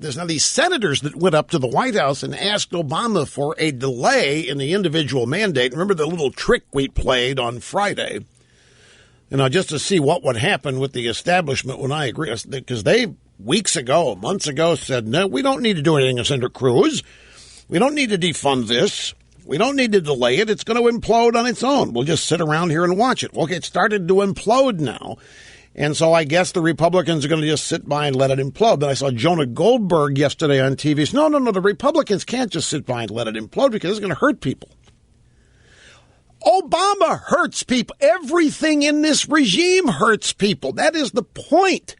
There's now these senators that went up to the White House and asked Obama for a delay in the individual mandate. Remember the little trick we played on Friday? Just to see what would happen with the establishment when I agree. Because they, months ago, said, no, we don't need to do anything, Senator Cruz. We don't need to defund this. We don't need to delay it. It's going to implode on its own. We'll just sit around here and watch it. Well, it started to implode now. And so I guess the Republicans are going to just sit by and let it implode. But I saw Jonah Goldberg yesterday on TV say, no, the Republicans can't just sit by and let it implode because it's going to hurt people. Obama hurts people. Everything in this regime hurts people. That is the point.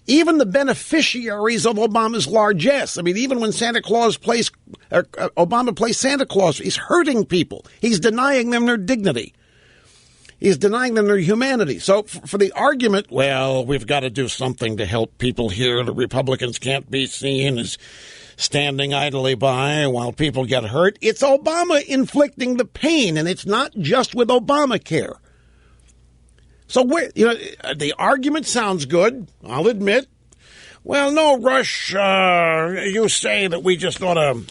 Even the beneficiaries of Obama's largesse. I mean, even when Obama plays Santa Claus, he's hurting people. He's denying them their dignity. He's denying them their humanity. So for the argument, well, we've got to do something to help people here. The Republicans can't be seen as standing idly by while people get hurt. It's Obama inflicting the pain, and it's not just with Obamacare. So, the argument sounds good, I'll admit. Well, no, Rush, you say that we just ought to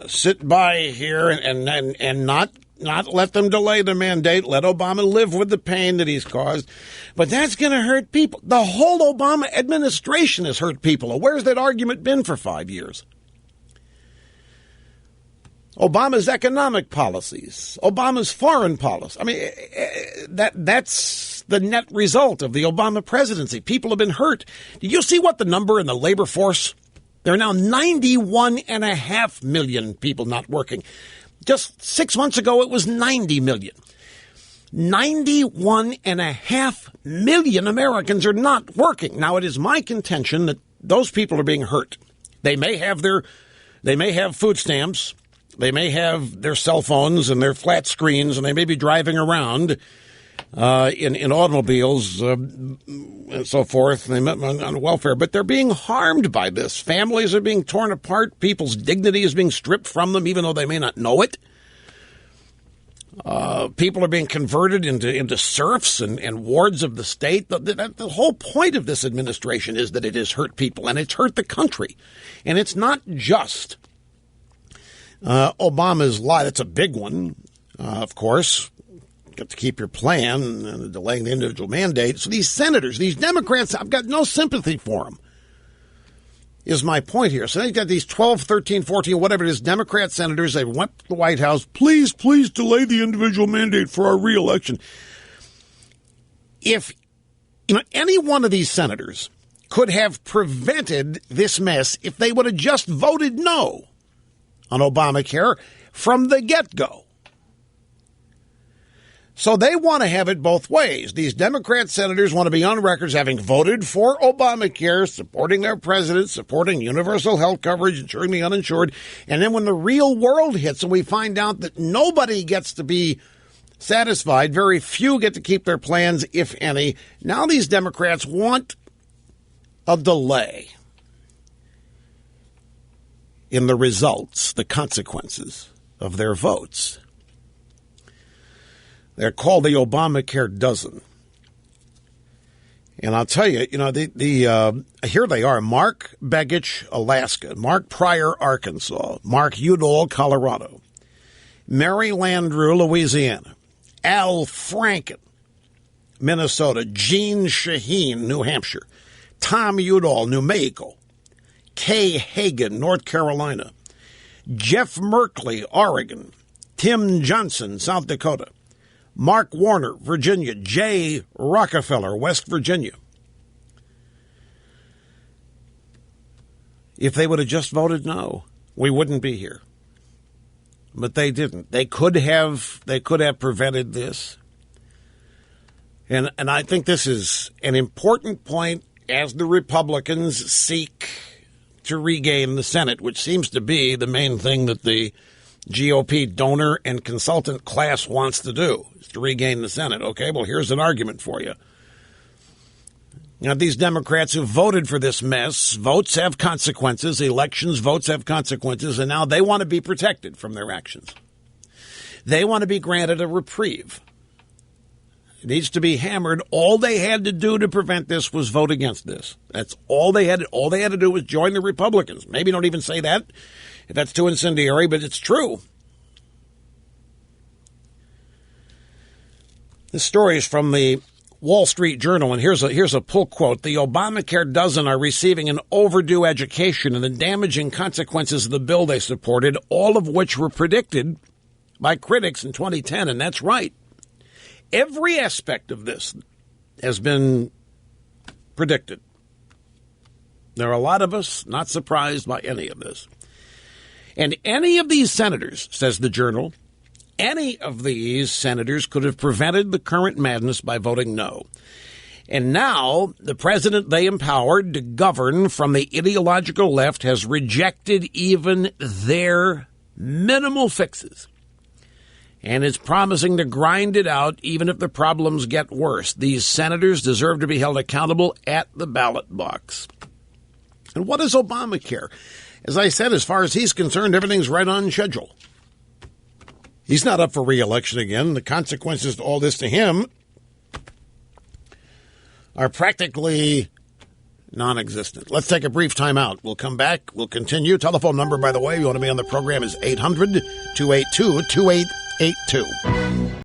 sit by here and not let them delay the mandate, let Obama live with the pain that he's caused. But that's going to hurt people. The whole Obama administration has hurt people. Where's that argument been for 5 years? Obama's economic policies, Obama's foreign policy. I mean, that's the net result of the Obama presidency. People have been hurt. Did you see what the number in the labor force? There are now 91.5 million people not working. Just 6 months ago, it was 90 million. 91.5 million Americans are not working. Now, it is my contention that those people are being hurt. They may have food stamps. They may have their cell phones and their flat screens, and they may be driving around in automobiles and so forth. They might be on welfare, but they're being harmed by this. Families are being torn apart. People's dignity is being stripped from them, even though they may not know it. People are being converted into serfs and wards of the state. The whole point of this administration is that it has hurt people, and it's hurt the country. And it's not just Obama's lie. That's a big one, of course. Got to keep your plan, delaying the individual mandate. So these senators, these Democrats, I've got no sympathy for them, is my point here. So they've got these 12, 13, 14, whatever it is, Democrat senators. They went to the White House. Please delay the individual mandate for our reelection. If any one of these senators could have prevented this mess if they would have just voted no on Obamacare from the get-go. So they want to have it both ways. These Democrat senators want to be on record as having voted for Obamacare, supporting their president, supporting universal health coverage, ensuring the uninsured. And then when the real world hits and we find out that nobody gets to be satisfied, very few get to keep their plans, if any, now these Democrats want a delay in the results, the consequences of their votes. They're called the Obamacare Dozen. And I'll tell you, here they are. Mark Begich, Alaska. Mark Pryor, Arkansas. Mark Udall, Colorado. Mary Landrieu, Louisiana. Al Franken, Minnesota. Gene Shaheen, New Hampshire. Tom Udall, New Mexico. Kay Hagan, North Carolina. Jeff Merkley, Oregon. Tim Johnson, South Dakota. Mark Warner, Virginia. Jay Rockefeller, West Virginia. If they would have just voted no, we wouldn't be here. But they didn't. They could have prevented this. And I think this is an important point as the Republicans seek to regain the Senate, which seems to be the main thing that the GOP donor and consultant class wants to do, is to regain the Senate. Okay, well, here's an argument for you. Now, these Democrats who voted for this mess, votes have consequences, elections, votes have consequences, and now they want to be protected from their actions. They want to be granted a reprieve. It needs to be hammered. All they had to do to prevent this was vote against this. That's all they had. All they had to do was join the Republicans. Maybe don't even say that if that's too incendiary, but it's true. This story is from the Wall Street Journal, and here's a pull quote. The Obamacare Dozen are receiving an overdue education in the damaging consequences of the bill they supported, all of which were predicted by critics in 2010, and that's right. Every aspect of this has been predicted. There are a lot of us not surprised by any of this. And any of these senators, says the Journal, any of these senators could have prevented the current madness by voting no. And now the president they empowered to govern from the ideological left has rejected even their minimal fixes and is promising to grind it out even if the problems get worse. These senators deserve to be held accountable at the ballot box. And what is Obamacare? As I said, as far as he's concerned, everything's right on schedule. He's not up for re-election again. The consequences to all this to him are practically non-existent. Let's take a brief time out. We'll come back. We'll continue. Telephone number, by the way, you want to be on the program, is 800-282-2882.